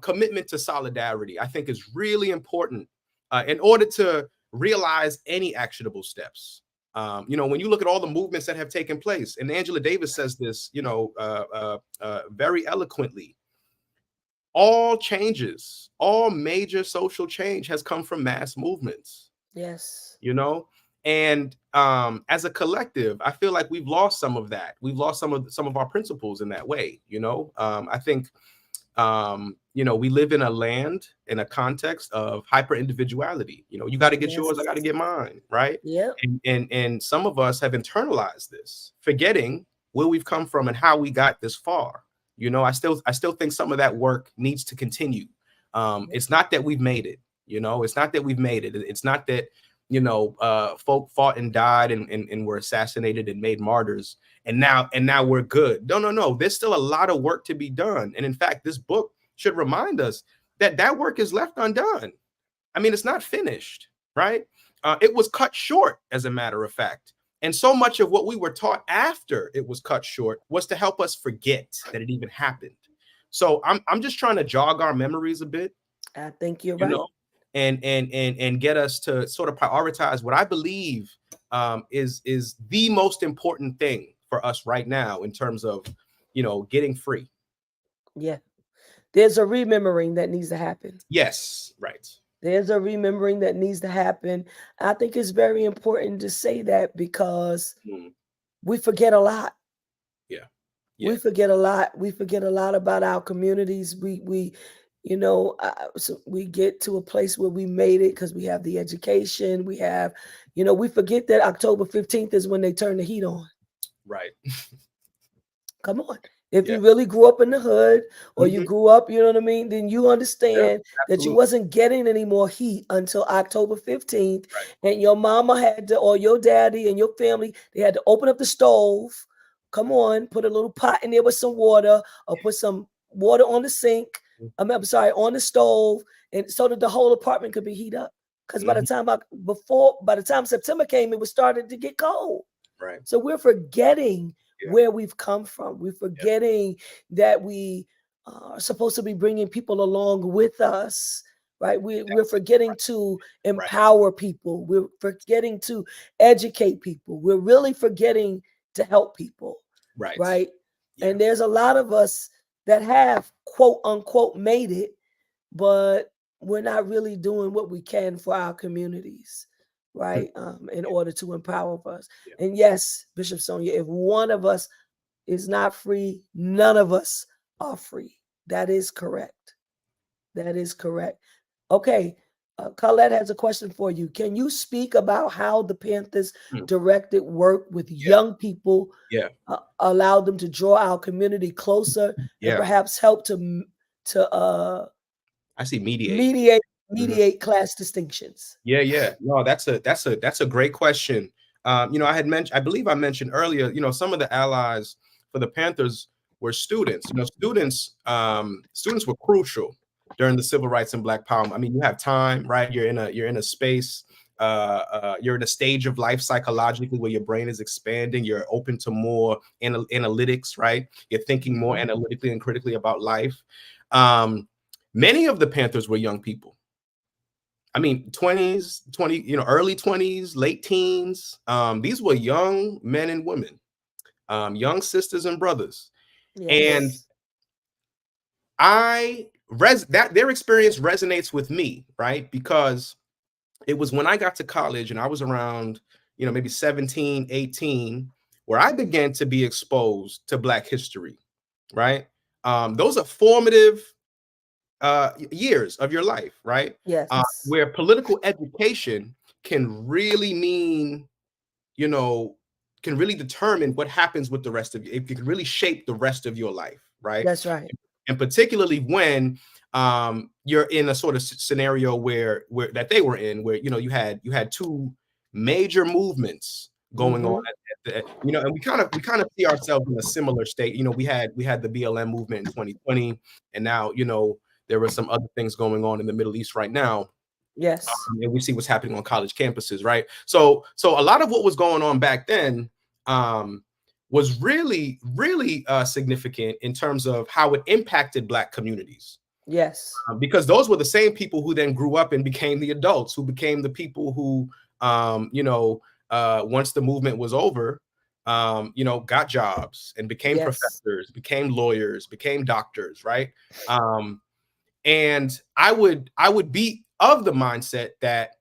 commitment to solidarity, I think, is really important in order to realize any actionable steps. When you look at all the movements that have taken place, and Angela Davis says this, very eloquently, all major social change has come from mass movements. Yes. And as a collective, I feel like we've lost some of that. We've lost some of our principles in that way. I think we live in a land, in a context of hyper individuality. You got to get yours, I got to get mine, right? Yeah. And some of us have internalized this, forgetting where we've come from and how we got this far. You know, I still think some of that work needs to continue. It's not that we've made it, you know, it's not that we've made it. It's not that, you know, folk fought and died and were assassinated and made martyrs. And now we're good. No. There's still a lot of work to be done. And in fact, this book should remind us that that work is left undone. I mean, it's not finished, right? It was cut short, as a matter of fact. And so much of what we were taught after it was cut short was to help us forget that it even happened. So I'm just trying to jog our memories a bit, I think you're you right. know, and get us to sort of prioritize what I believe is the most important thing for us right now in terms of, you know, getting free. Yeah. There's a remembering that needs to happen. Yes, right. There's a remembering that needs to happen. I think it's very important to say that because we forget a lot. Yeah. We forget a lot. We forget a lot about our communities. We you know, so we get to a place where we made it because we have the education. We have, you know, we forget that October 15th is when they turn the heat on. Right. Come on. If you really grew up in the hood or you grew up, you know what I mean, then you understand that you wasn't getting any more heat until October 15th. And your mama had to, or your daddy and your family, they had to open up the stove. Come on, put a little pot in there with some water or put some water on the sink. I'm sorry, on the stove, and so that the whole apartment could be heated up. Because by the time September came, it was starting to get cold. Right. So we're forgetting where we've come from. We're forgetting that we are supposed to be bringing people along with us, right? We're forgetting to empower people. We're forgetting to educate people. We're really forgetting to help people, right? And there's a lot of us that have quote unquote made it, but we're not really doing what we can for our communities, right? In order to empower us. And yes, Bishop Sonia, if one of us is not free, none of us are free. That is correct. That is correct. Okay. Colette has a question for you. Can you speak about how the Panthers directed work with young people, allowed them to draw our community closer, and perhaps help to I see mediate class distinctions? Yeah. No, that's a great question. You know, I believe I mentioned earlier, you know, some of the allies for the Panthers were students. You know, students were crucial during the civil rights and Black Power. I mean, you have time, right? You're in a space, you're in a stage of life psychologically where your brain is expanding. You're open to more analytics, right? You're thinking more analytically and critically about life. Many of the Panthers were young people. I mean, 20s, you know, early 20s, late teens. These were young men and women, young sisters and brothers. And their experience resonates with me, right? Because it was when I got to college and I was around, you know, maybe 17, 18, where I began to be exposed to Black history, right? Those are formative years of your life, right? Yes. Where political education can really mean, you know, can really determine what happens with the rest of you. It can really shape the rest of your life, right? That's right. And particularly when you're in a sort of scenario where that they were in, where, you know, you had two major movements going on you know, and we kind of see ourselves in a similar state. You know, we had the BLM movement in 2020, and now, you know, there were some other things going on in the Middle East right now. Yes. And we see what's happening on college campuses, right? So a lot of what was going on back then was really, really significant in terms of how it impacted Black communities. Yes. Because those were the same people who then grew up and became the adults, who became the people who, you know, once the movement was over, you know, got jobs and became professors, became lawyers, became doctors, right? And I would be of the mindset that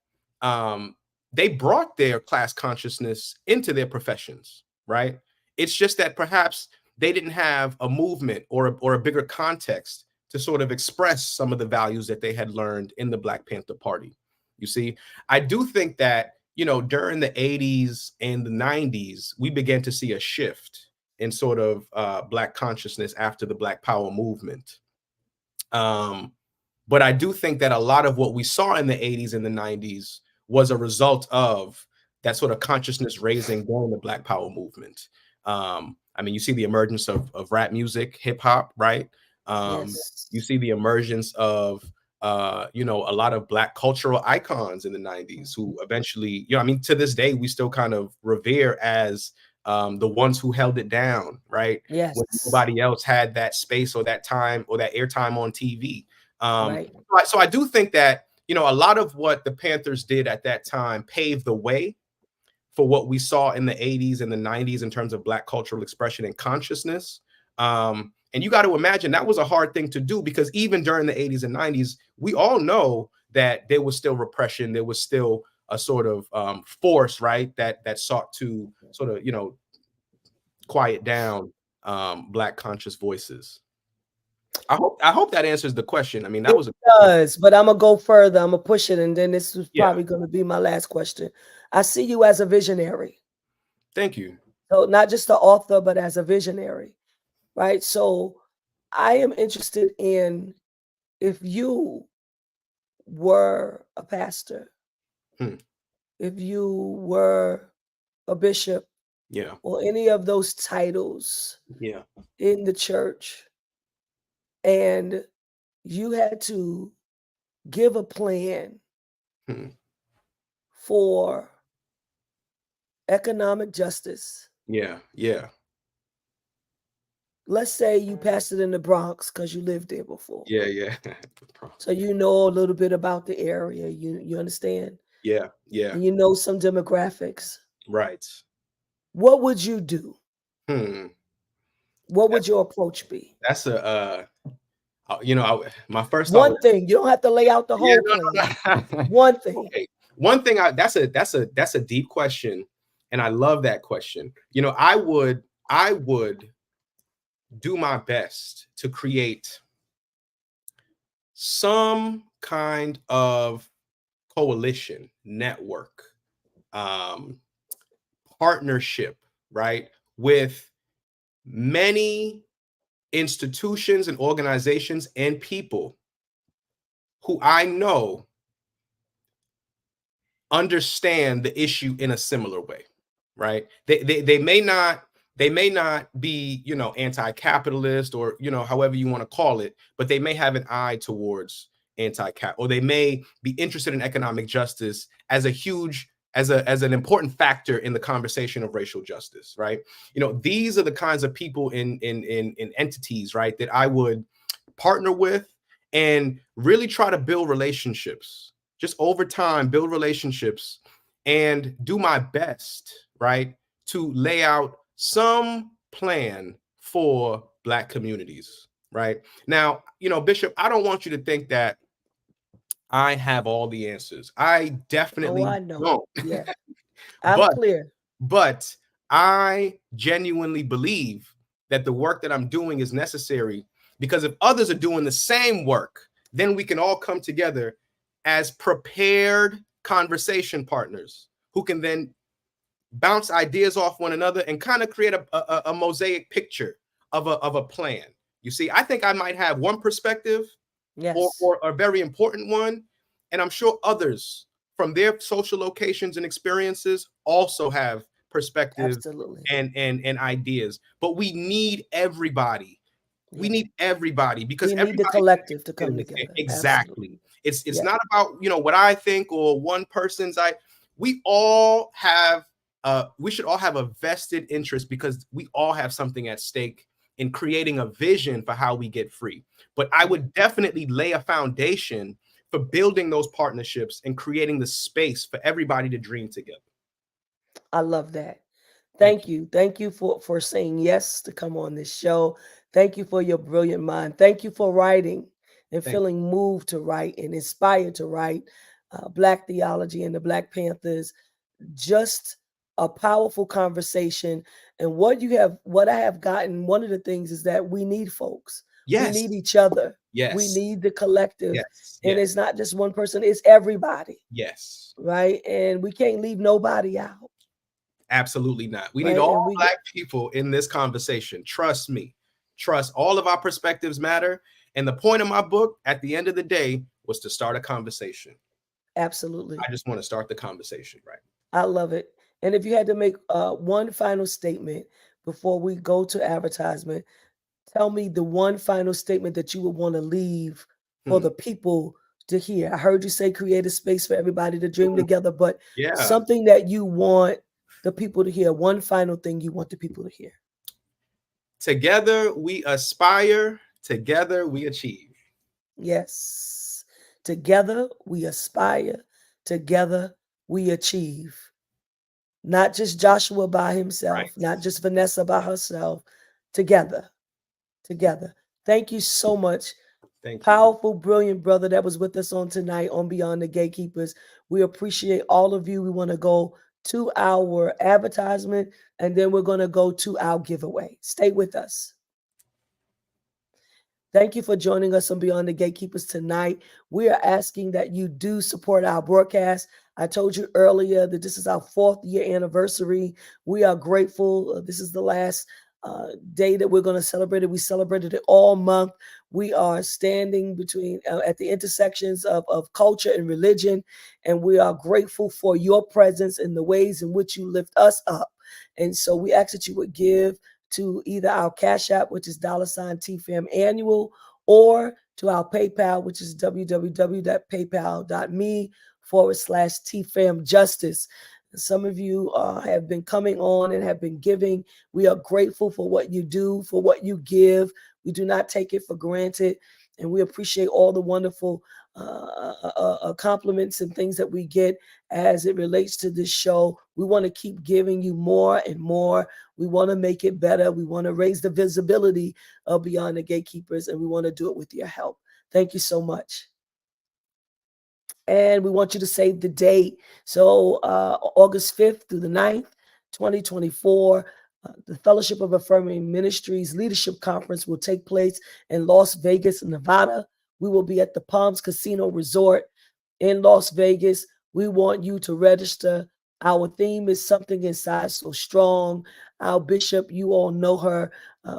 they brought their class consciousness into their professions, right? It's just that perhaps they didn't have a movement or a bigger context to sort of express some of the values that they had learned in the Black Panther Party. You see, I do think that, you know, during the 80s and the 90s, we began to see a shift in sort of Black consciousness after the Black Power movement. But I do think that a lot of what we saw in the 80s and the 90s was a result of that sort of consciousness raising during the Black Power movement. I mean, you see the emergence of rap music, hip hop, right? Yes. You see the emergence of, you know, a lot of Black cultural icons in the 90s who eventually, you know, I mean, to this day, we still kind of revere as the ones who held it down, right? Yes. When nobody else had that space or that time or that airtime on TV. Right. So I do think that, you know, a lot of what the Panthers did at that time paved the way for what we saw in the 80s and the 90s in terms of Black cultural expression and consciousness. And you got to imagine that was a hard thing to do, because even during the 80s and 90s, we all know that there was still repression. There was still a sort of force, right, that sought to sort of, you know, quiet down Black conscious voices. I hope that answers the question. I mean, that was a does, but I'm gonna go further. I'm gonna push it, and then this is probably going to be my last question. I see you as a visionary. Thank you. So not just the author, but as a visionary, right? So I am interested in, if you were a pastor, if you were a bishop, or any of those titles in the church, and you had to give a plan for economic justice. Let's say you pastored in the Bronx because you lived there before. So you know a little bit about the area. You understand? And you know some demographics. Right. What would you do? What would your approach be? That's a you know, my first one thing. You don't have to lay out the whole plan. One thing. Okay. One thing. That's a deep question, and I love that question. You know, I would do my best to create some kind of coalition, network, partnership, right, with many institutions and organizations and people who I know understand the issue in a similar way, right? They may not be, you know, anti-capitalist, or, you know, however you want to call it, but they may have an eye towards anti-cap, or they may be interested in economic justice as as an important factor in the conversation of racial justice, right? You know, these are the kinds of people in entities, right, that I would partner with and really try to build relationships, just over time, build relationships, and do my best, right, to lay out some plan for Black communities, right? Now, you know, Bishop, I don't want you to think that I have all the answers. I definitely don't. Yeah, I'm clear. But I genuinely believe that the work that I'm doing is necessary, because if others are doing the same work, then we can all come together as prepared conversation partners who can then bounce ideas off one another and kind of create a mosaic picture of a plan. You see, I think I might have one perspective, or a very important one, and I'm sure others from their social locations and experiences also have perspectives and ideas. But we need everybody. We need everybody, because we need the collective to come together. Exactly. It's not about, you know, what I think or one person's. We all have we should all have a vested interest, because we all have something at stake in creating a vision for how we get free. But I would definitely lay a foundation for building those partnerships and creating the space for everybody to dream together. I love that. Thank you. Thank you for saying yes to come on this show. Thank you for your brilliant mind. Thank you for writing and feeling moved to write and inspired to write Black theology and the Black Panthers. Just a powerful conversation. And what I have gotten, one of the things is that we need folks. We need each other. We need the collective. And it's not just one person, it's everybody. Right? And we can't leave nobody out. Absolutely not. We right? need all And we Black people in this conversation. Trust me. Trust. All of our perspectives matter. And the point of my book at the end of the day was to start a conversation. absolutely. I just want to start the conversation, right? I love it. And if you had to make one final statement before we go to advertisement, tell me the one final statement that you would want to leave for the people to hear. I heard you say create a space for everybody to dream together, but Yeah. something that you want the people to hear, one final thing you want the people to hear. Together we aspire, together we achieve. Yes. Together we aspire, together we achieve. Not just Joshua by himself, Right. not just Vanessa by herself, together. Together. Thank you so much. Thank you. Powerful, brilliant brother that was with us on tonight on Beyond the Gatekeepers. We appreciate all of you. We want to go to our advertisement and then we're going to go to our giveaway. Stay with us. Thank you for joining us on Beyond the Gatekeepers tonight. We are asking that you do support our broadcast. I told you earlier that this is our 4th year anniversary. We are grateful. This is the last day that we're going to celebrate it. We celebrated it all month. We are standing between at the intersections of culture and religion, and we are grateful for your presence in the ways in which you lift us up. And so we ask that you would give to either our Cash App, which is $TFAM annual, or to our PayPal, which is www.paypal.me/TFAM justice. Some of you have been coming on and have been giving. We are grateful for what you do, for what you give. We do not take it for granted. And we appreciate all the wonderful compliments and things that we get as it relates to this show. We want to keep giving you more and more. We want to make it better. We want to raise the visibility of Beyond the Gatekeepers, and we want to do it with your help. Thank you so much. And we want you to save the date. So August 5th through the 9th, 2024, the Fellowship of Affirming Ministries Leadership Conference will take place in Las Vegas, Nevada. We will be at the Palms Casino Resort in Las Vegas. We want you to register. Our theme is Something Inside So Strong. Our bishop, you all know her,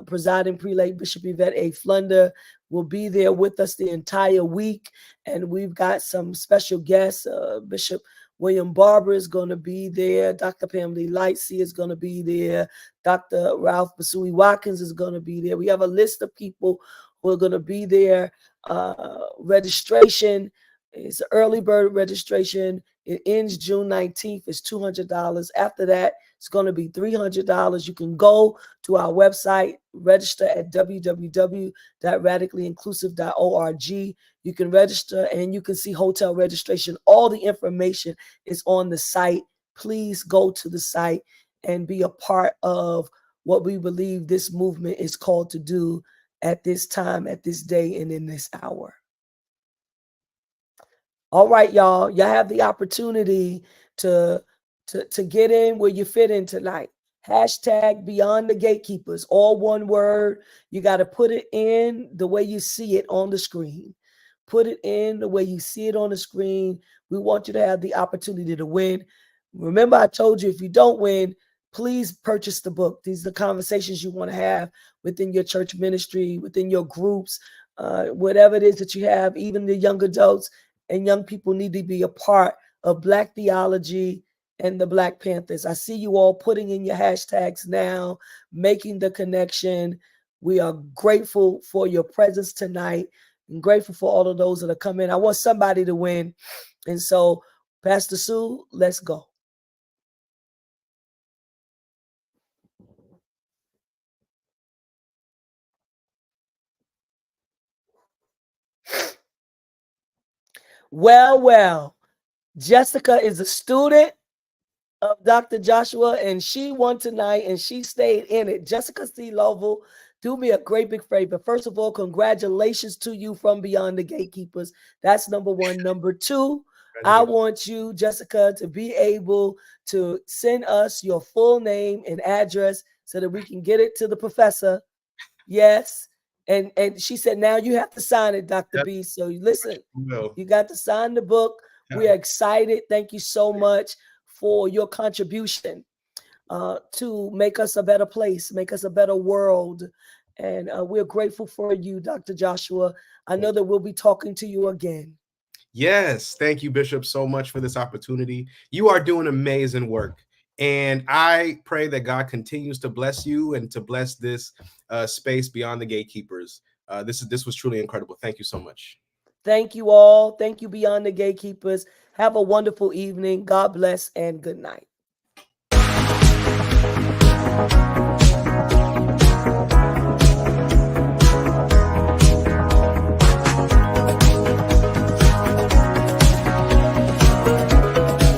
presiding prelate Bishop Yvette A. Flunder, will be there with us the entire week. And we've got some special guests. Bishop William Barber is going to be there. Dr. Pamela Lightsey is going to be there. Dr. Ralph Basui Watkins is going to be there. We have a list of people who are going to be there. Registration is early bird registration. It ends June 19th. It's $200. After that, it's going to be $300. You can go to our website, register at www.radicallyinclusive.org. You can register and you can see hotel registration. All the information is on the site. Please go to the site and be a part of what we believe this movement is called to do at this time, at this day, and in this hour. All right, y'all. Y'all have the opportunity to get in where you fit in tonight. Hashtag Beyond the Gatekeepers, all one word. You got to put it in the way you see it on the screen. Put it in the way you see it on the screen. We want you to have the opportunity to win. Remember, I told you, if you don't win, please purchase the book. These are the conversations you want to have within your church ministry, within your groups, whatever it is that you have, even the young adults and young people need to be a part of Black theology and the Black Panthers. I see you all putting in your hashtags now, making the connection. We are grateful for your presence tonight and grateful for all of those that are coming. I want somebody to win. And so, Pastor Sue, let's go. Well, Jessica is a student of Dr. Joshua, and she won tonight, and she stayed in it. Jessica C. Lovell, do me a great big favor. First of all, congratulations to you from Beyond the Gatekeepers. That's number one. Number two, I want you, Jessica, to be able to send us your full name and address so that we can get it to the professor. Yes. And she said, now you have to sign it, Dr. B. So listen, you got to sign the book. We are excited. Thank you so much for your contribution. to make us a better place, make us a better world. And we're grateful for you, Dr. Joshua. I know that we'll be talking to you again. Yes, thank you, Bishop, so much for this opportunity. You are doing amazing work. And I pray that God continues to bless you and to bless this space beyond the gatekeepers. This was truly incredible. Thank you so much. Thank you all. Thank you, Beyond the Gatekeepers. Have a wonderful evening. God bless and good night.